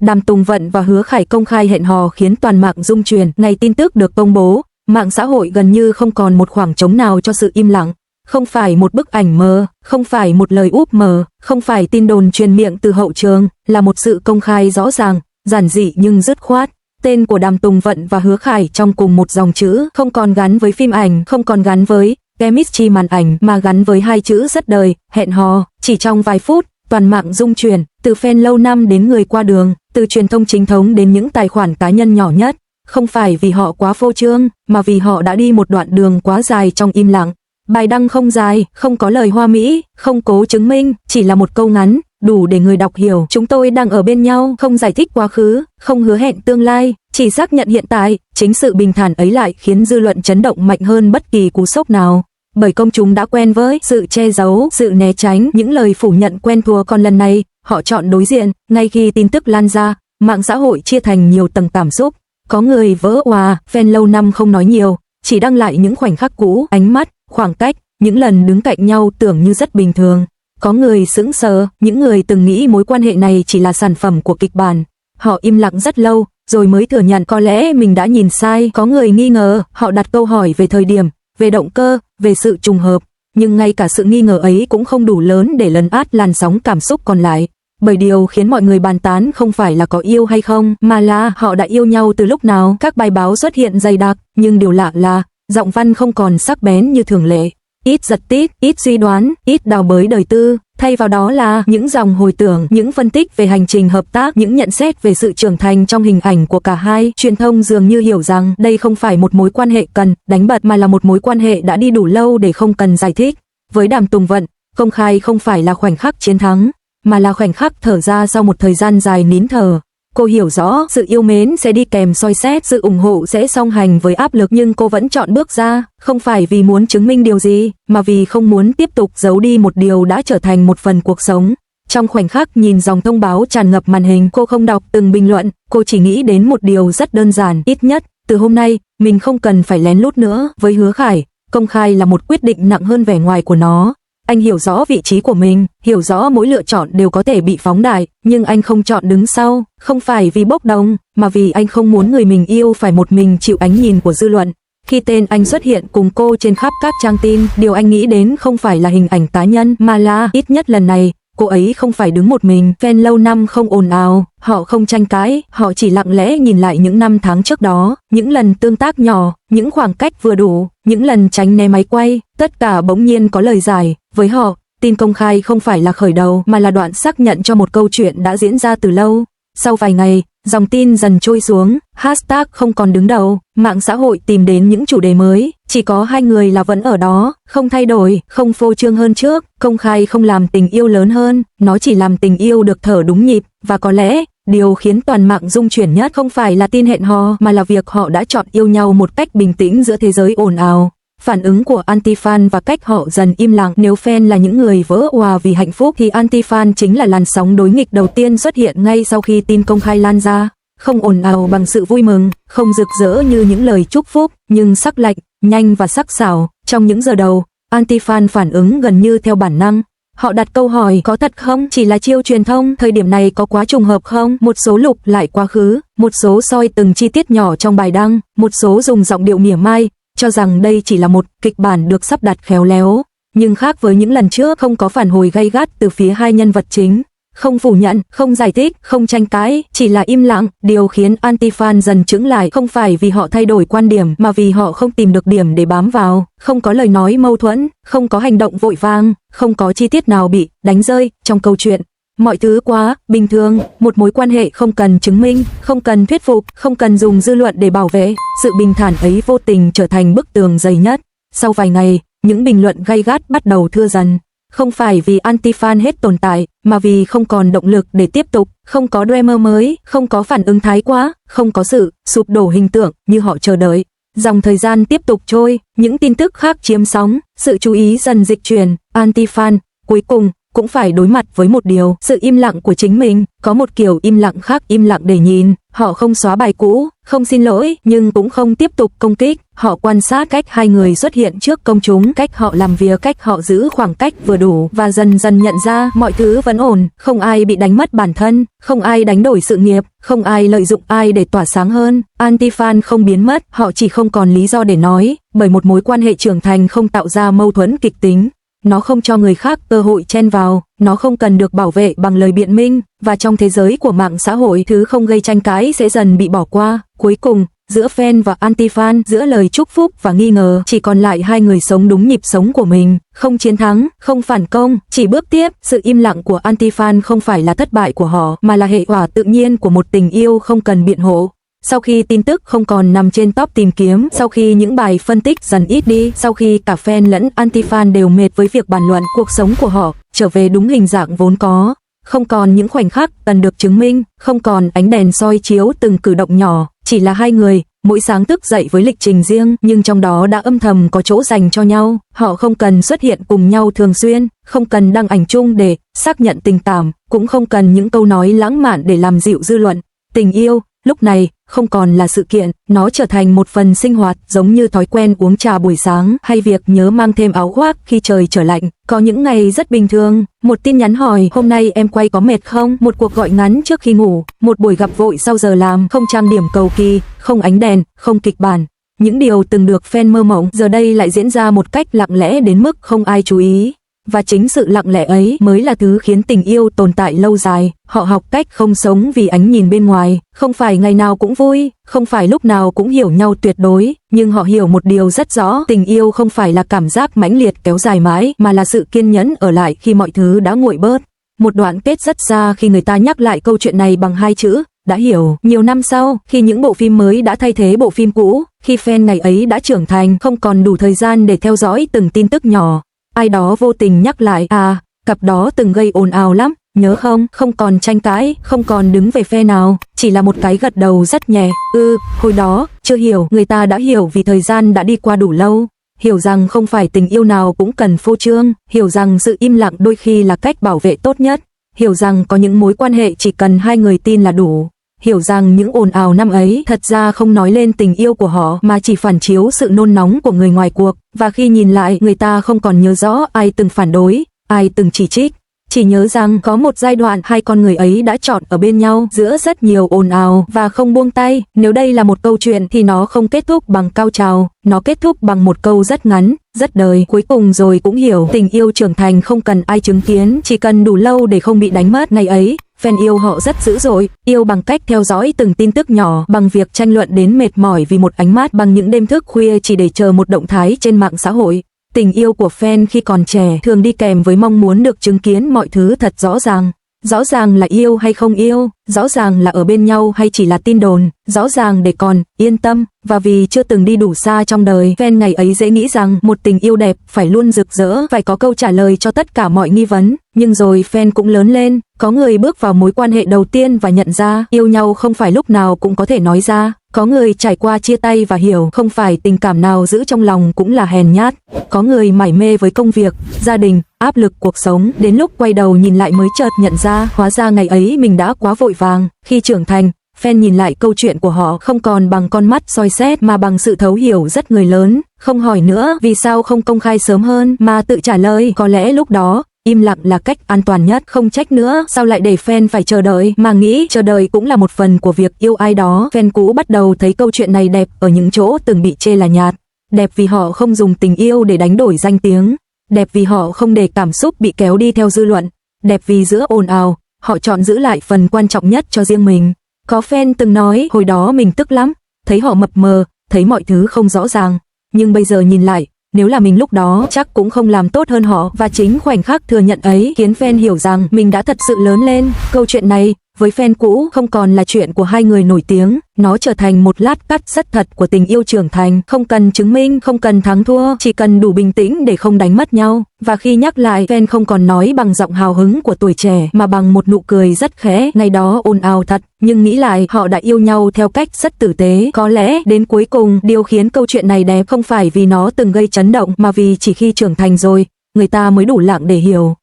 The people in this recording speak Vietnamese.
Đàm Tùng Vận và Hứa Khải công khai hẹn hò khiến toàn mạng rung truyền. Ngày tin tức được công bố, mạng xã hội gần như không còn một khoảng trống nào cho sự im lặng. Không phải một bức ảnh mờ, không phải một lời úp mờ, không phải tin đồn truyền miệng từ hậu trường, là một sự công khai rõ ràng, giản dị nhưng dứt khoát. Tên của Đàm Tùng Vận và Hứa Khải trong cùng một dòng chữ, không còn gắn với phim ảnh, không còn gắn với chemistry màn ảnh, mà gắn với hai chữ rất đời, hẹn hò. Chỉ trong vài phút, toàn mạng rung chuyển, từ fan lâu năm đến người qua đường, từ truyền thông chính thống đến những tài khoản cá nhân nhỏ nhất. Không phải vì họ quá phô trương, mà vì họ đã đi một đoạn đường quá dài trong im lặng. Bài đăng không dài, không có lời hoa mỹ, không cố chứng minh, chỉ là một câu ngắn, đủ để người đọc hiểu. Chúng tôi đang ở bên nhau, không giải thích quá khứ, không hứa hẹn tương lai, chỉ xác nhận hiện tại. Chính sự bình thản ấy lại khiến dư luận chấn động mạnh hơn bất kỳ cú sốc nào. Bởi công chúng đã quen với sự che giấu, sự né tránh, những lời phủ nhận quen thuộc. Còn lần này, họ chọn đối diện. Ngay khi tin tức lan ra, mạng xã hội chia thành nhiều tầng cảm xúc. Có người vỡ òa, fan lâu năm không nói nhiều, chỉ đăng lại những khoảnh khắc cũ, ánh mắt, khoảng cách, những lần đứng cạnh nhau tưởng như rất bình thường. Có người sững sờ, những người từng nghĩ mối quan hệ này chỉ là sản phẩm của kịch bản. Họ im lặng rất lâu, rồi mới thừa nhận có lẽ mình đã nhìn sai. Có người nghi ngờ, họ đặt câu hỏi về thời điểm, về động cơ, về sự trùng hợp. Nhưng ngay cả sự nghi ngờ ấy cũng không đủ lớn để lấn át làn sóng cảm xúc còn lại. Bởi điều khiến mọi người bàn tán không phải là có yêu hay không, mà là họ đã yêu nhau từ lúc nào. Các bài báo xuất hiện dày đặc, nhưng điều lạ là giọng văn không còn sắc bén như thường lệ. Ít giật tít, ít suy đoán, ít đào bới đời tư, thay vào đó là những dòng hồi tưởng, những phân tích về hành trình hợp tác, những nhận xét về sự trưởng thành trong hình ảnh của cả hai. Truyền thông dường như hiểu rằng đây không phải một mối quan hệ cần đánh bật, mà là một mối quan hệ đã đi đủ lâu để không cần giải thích. Với Đàm Tùng Vận, công khai không phải là khoảnh khắc chiến thắng, mà là khoảnh khắc thở ra sau một thời gian dài nín thở. Cô hiểu rõ sự yêu mến sẽ đi kèm soi xét, sự ủng hộ sẽ song hành với áp lực, nhưng cô vẫn chọn bước ra, không phải vì muốn chứng minh điều gì, mà vì không muốn tiếp tục giấu đi một điều đã trở thành một phần cuộc sống. Trong khoảnh khắc nhìn dòng thông báo tràn ngập màn hình, cô không đọc từng bình luận, cô chỉ nghĩ đến một điều rất đơn giản, ít nhất, từ hôm nay, mình không cần phải lén lút nữa. Với Hứa Khải, công khai là một quyết định nặng hơn vẻ ngoài của nó. Anh hiểu rõ vị trí của mình, hiểu rõ mỗi lựa chọn đều có thể bị phóng đại, nhưng anh không chọn đứng sau, không phải vì bốc đồng, mà vì anh không muốn người mình yêu phải một mình chịu ánh nhìn của dư luận. Khi tên anh xuất hiện cùng cô trên khắp các trang tin, điều anh nghĩ đến không phải là hình ảnh cá nhân, mà là, ít nhất lần này, cô ấy không phải đứng một mình. Fan lâu năm không ồn ào, họ không tranh cãi, họ chỉ lặng lẽ nhìn lại những năm tháng trước đó, những lần tương tác nhỏ, những khoảng cách vừa đủ, những lần tránh né máy quay, tất cả bỗng nhiên có lời giải. Với họ, tin công khai không phải là khởi đầu, mà là đoạn xác nhận cho một câu chuyện đã diễn ra từ lâu. Sau vài ngày, dòng tin dần trôi xuống, hashtag không còn đứng đầu, mạng xã hội tìm đến những chủ đề mới, chỉ có hai người là vẫn ở đó, không thay đổi, không phô trương hơn trước. Công khai không làm tình yêu lớn hơn, nó chỉ làm tình yêu được thở đúng nhịp. Và có lẽ, điều khiến toàn mạng rung chuyển nhất không phải là tin hẹn hò, mà là việc họ đã chọn yêu nhau một cách bình tĩnh giữa thế giới ồn ào. Phản ứng của anti-fan và cách họ dần im lặng. Nếu fan là những người vỡ òa vì hạnh phúc, thì anti-fan chính là làn sóng đối nghịch đầu tiên xuất hiện ngay sau khi tin công khai lan ra. Không ồn ào bằng sự vui mừng, không rực rỡ như những lời chúc phúc, nhưng sắc lạnh, nhanh và sắc sảo. Trong những giờ đầu, anti-fan phản ứng gần như theo bản năng. Họ đặt câu hỏi, có thật không? Chỉ là chiêu truyền thông, thời điểm này có quá trùng hợp không? Một số lục lại quá khứ, một số soi từng chi tiết nhỏ trong bài đăng, một số dùng giọng điệu mỉa mai, cho rằng đây chỉ là một kịch bản được sắp đặt khéo léo. Nhưng khác với những lần trước, không có phản hồi gay gắt từ phía hai nhân vật chính. Không phủ nhận, không giải thích, không tranh cãi, chỉ là im lặng. Điều khiến anti-fan dần chững lại không phải vì họ thay đổi quan điểm, mà vì họ không tìm được điểm để bám vào. Không có lời nói mâu thuẫn, không có hành động vội vàng, không có chi tiết nào bị đánh rơi trong câu chuyện. Mọi thứ quá bình thường, một mối quan hệ không cần chứng minh, không cần thuyết phục, không cần dùng dư luận để bảo vệ. Sự bình thản ấy vô tình trở thành bức tường dày nhất. Sau vài ngày, những bình luận gay gắt bắt đầu thưa dần. Không phải vì anti-fan hết tồn tại, mà vì không còn động lực để tiếp tục, không có drama mới, không có phản ứng thái quá, không có sự sụp đổ hình tượng như họ chờ đợi. Dòng thời gian tiếp tục trôi, những tin tức khác chiếm sóng, sự chú ý dần dịch chuyển, anti-fan cuối cùng cũng phải đối mặt với một điều, sự im lặng của chính mình. Có một kiểu im lặng khác, im lặng để nhìn, Họ không xóa bài cũ, không xin lỗi, nhưng cũng không tiếp tục công kích. Họ quan sát cách hai người xuất hiện trước công chúng, cách họ làm việc, cách họ giữ khoảng cách vừa đủ, và dần dần nhận ra mọi thứ vẫn ổn, không ai bị đánh mất bản thân, không ai đánh đổi sự nghiệp, không ai lợi dụng ai để tỏa sáng hơn. Anti-fan không biến mất, họ chỉ không còn lý do để nói, bởi một mối quan hệ trưởng thành không tạo ra mâu thuẫn kịch tính. Nó không cho người khác cơ hội chen vào, nó không cần được bảo vệ bằng lời biện minh, và trong thế giới của mạng xã hội, thứ không gây tranh cãi sẽ dần bị bỏ qua. Cuối cùng, giữa fan và anti-fan, giữa lời chúc phúc và nghi ngờ, chỉ còn lại hai người sống đúng nhịp sống của mình, không chiến thắng, không phản công, chỉ bước tiếp. Sự im lặng của anti-fan không phải là thất bại của họ, mà là hệ quả tự nhiên của một tình yêu không cần biện hộ. Sau khi tin tức không còn nằm trên top tìm kiếm, sau khi những bài phân tích dần ít đi, sau khi cả fan lẫn anti-fan đều mệt với việc bàn luận, cuộc sống của họ trở về đúng hình dạng vốn có. Không còn những khoảnh khắc cần được chứng minh, không còn ánh đèn soi chiếu từng cử động nhỏ, chỉ là hai người, mỗi sáng thức dậy với lịch trình riêng, nhưng trong đó đã âm thầm có chỗ dành cho nhau. Họ không cần xuất hiện cùng nhau thường xuyên, không cần đăng ảnh chung để xác nhận tình cảm, cũng không cần những câu nói lãng mạn để làm dịu dư luận. Tình yêu lúc này không còn là sự kiện, nó trở thành một phần sinh hoạt, giống như thói quen uống trà buổi sáng hay việc nhớ mang thêm áo khoác khi trời trở lạnh. Có những ngày rất bình thường, một tin nhắn hỏi hôm nay em quay có mệt không, một cuộc gọi ngắn trước khi ngủ, một buổi gặp vội sau giờ làm, không trang điểm cầu kỳ, không ánh đèn, không kịch bản. Những điều từng được fan mơ mộng giờ đây lại diễn ra một cách lặng lẽ đến mức không ai chú ý. Và chính sự lặng lẽ ấy mới là thứ khiến tình yêu tồn tại lâu dài. Họ học cách không sống vì ánh nhìn bên ngoài, không phải ngày nào cũng vui, không phải lúc nào cũng hiểu nhau tuyệt đối, nhưng họ hiểu một điều rất rõ, tình yêu không phải là cảm giác mãnh liệt kéo dài mãi, mà là sự kiên nhẫn ở lại khi mọi thứ đã nguội bớt. Một đoạn kết rất xa khi người ta nhắc lại câu chuyện này bằng hai chữ, đã hiểu. Nhiều năm sau, khi những bộ phim mới đã thay thế bộ phim cũ, khi fan ngày ấy đã trưởng thành, không còn đủ thời gian để theo dõi từng tin tức nhỏ, ai đó vô tình nhắc lại, cặp đó từng gây ồn ào lắm, nhớ không? Không còn tranh cãi, không còn đứng về phe nào, chỉ là một cái gật đầu rất nhẹ. Hồi đó, chưa hiểu, người ta đã hiểu vì thời gian đã đi qua đủ lâu. Hiểu rằng không phải tình yêu nào cũng cần phô trương, hiểu rằng sự im lặng đôi khi là cách bảo vệ tốt nhất, hiểu rằng có những mối quan hệ chỉ cần hai người tin là đủ. Hiểu rằng những ồn ào năm ấy thật ra không nói lên tình yêu của họ mà chỉ phản chiếu sự nôn nóng của người ngoài cuộc, và khi nhìn lại người ta không còn nhớ rõ ai từng phản đối, ai từng chỉ trích, chỉ nhớ rằng có một giai đoạn hai con người ấy đã chọn ở bên nhau giữa rất nhiều ồn ào và không buông tay. Nếu đây là một câu chuyện thì nó không kết thúc bằng cao trào, nó kết thúc bằng một câu rất ngắn, rất đời. Cuối cùng rồi cũng hiểu tình yêu trưởng thành không cần ai chứng kiến, chỉ cần đủ lâu để không bị đánh mất. Ngày ấy fan yêu họ rất dữ dội, yêu bằng cách theo dõi từng tin tức nhỏ, bằng việc tranh luận đến mệt mỏi vì một ánh mắt, bằng những đêm thức khuya chỉ để chờ một động thái trên mạng xã hội. Tình yêu của fan khi còn trẻ thường đi kèm với mong muốn được chứng kiến mọi thứ thật rõ ràng. Rõ ràng là yêu hay không yêu, rõ ràng là ở bên nhau hay chỉ là tin đồn, rõ ràng để còn yên tâm. Và vì chưa từng đi đủ xa trong đời, fan ngày ấy dễ nghĩ rằng một tình yêu đẹp phải luôn rực rỡ, phải có câu trả lời cho tất cả mọi nghi vấn. Nhưng rồi fan cũng lớn lên, có người bước vào mối quan hệ đầu tiên và nhận ra yêu nhau không phải lúc nào cũng có thể nói ra. Có người trải qua chia tay và hiểu không phải tình cảm nào giữ trong lòng cũng là hèn nhát. Có người mải mê với công việc, gia đình, áp lực cuộc sống, đến lúc quay đầu nhìn lại mới chợt nhận ra hóa ra ngày ấy mình đã quá vội vàng. Khi trưởng thành, fan nhìn lại câu chuyện của họ không còn bằng con mắt soi xét mà bằng sự thấu hiểu rất người lớn. Không hỏi nữa vì sao không công khai sớm hơn, mà tự trả lời có lẽ lúc đó im lặng là cách an toàn nhất. Không trách nữa, sao lại để fan phải chờ đợi, mà nghĩ chờ đợi cũng là một phần của việc yêu ai đó. Fan cũ bắt đầu thấy câu chuyện này đẹp ở những chỗ từng bị chê là nhạt. Đẹp vì họ không dùng tình yêu để đánh đổi danh tiếng. Đẹp vì họ không để cảm xúc bị kéo đi theo dư luận. Đẹp vì giữa ồn ào, họ chọn giữ lại phần quan trọng nhất cho riêng mình. Có fan từng nói hồi đó mình tức lắm, thấy họ mập mờ, thấy mọi thứ không rõ ràng. Nhưng bây giờ nhìn lại, nếu là mình lúc đó chắc cũng không làm tốt hơn họ, và chính khoảnh khắc thừa nhận ấy khiến fan hiểu rằng mình đã thật sự lớn lên. Câu chuyện này với fan cũ không còn là chuyện của hai người nổi tiếng, nó trở thành một lát cắt rất thật của tình yêu trưởng thành, không cần chứng minh, không cần thắng thua, chỉ cần đủ bình tĩnh để không đánh mất nhau. Và khi nhắc lại, fan không còn nói bằng giọng hào hứng của tuổi trẻ mà bằng một nụ cười rất khẽ. Ngày đó ồn ào thật, nhưng nghĩ lại họ đã yêu nhau theo cách rất tử tế. Có lẽ đến cuối cùng điều khiến câu chuyện này đẹp không phải vì nó từng gây chấn động, mà vì chỉ khi trưởng thành rồi người ta mới đủ lặng để hiểu